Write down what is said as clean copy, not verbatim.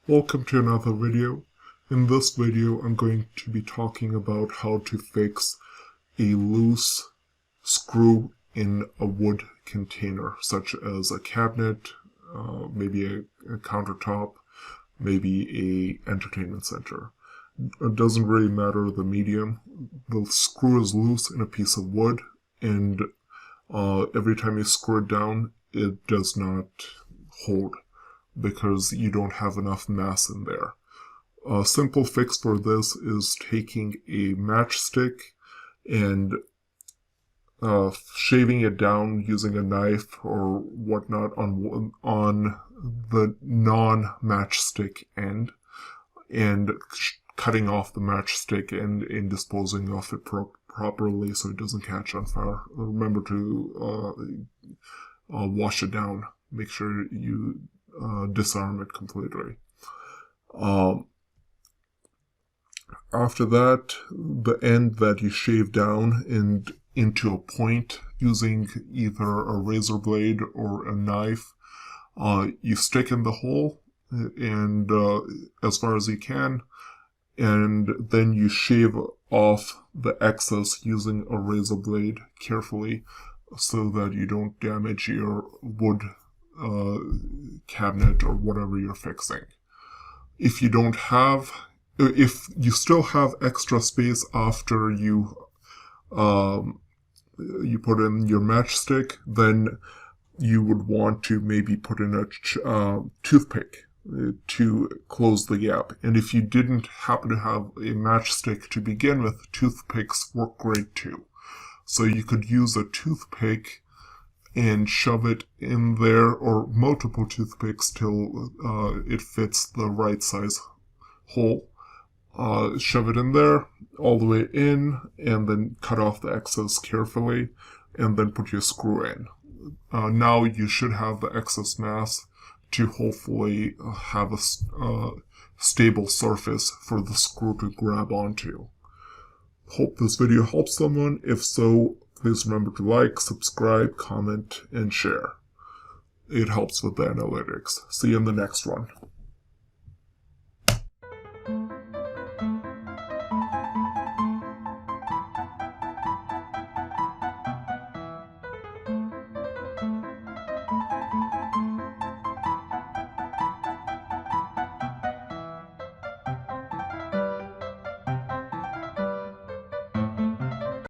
Welcome to another video. In this video I'm going to be talking about how to fix a loose screw in a wood container, such as a cabinet, maybe a countertop, maybe a entertainment center. It doesn't really matter the medium. The screw is loose in a piece of wood, and every time you screw it down, it does not hold, because you don't have enough mass in there. A simple fix for this is taking a matchstick and shaving it down using a knife or whatnot on the non-matchstick end, and cutting off the matchstick end and disposing of it properly so it doesn't catch on fire. Remember to wash it down. Make sure you disarm it completely. After that, the end that you shave down and into a point using either a razor blade or a knife, you stick in the hole and as far as you can, and then you shave off the excess using a razor blade carefully so that you don't damage your wood cabinet or whatever you're fixing. If you still have extra space after you put in your matchstick, then you would want to maybe put in a toothpick to close the gap. And if you didn't happen to have a matchstick to begin with, toothpicks work great too. So you could use a toothpick and shove it in there, or multiple toothpicks till it fits the right size hole. Shove it in there, all the way in, and then cut off the excess carefully, and then put your screw in. Now you should have the excess mass to hopefully have a stable surface for the screw to grab onto. Hope this video helps someone. If so, please remember to like, subscribe, comment, and share. It helps with the analytics. See you in the next one.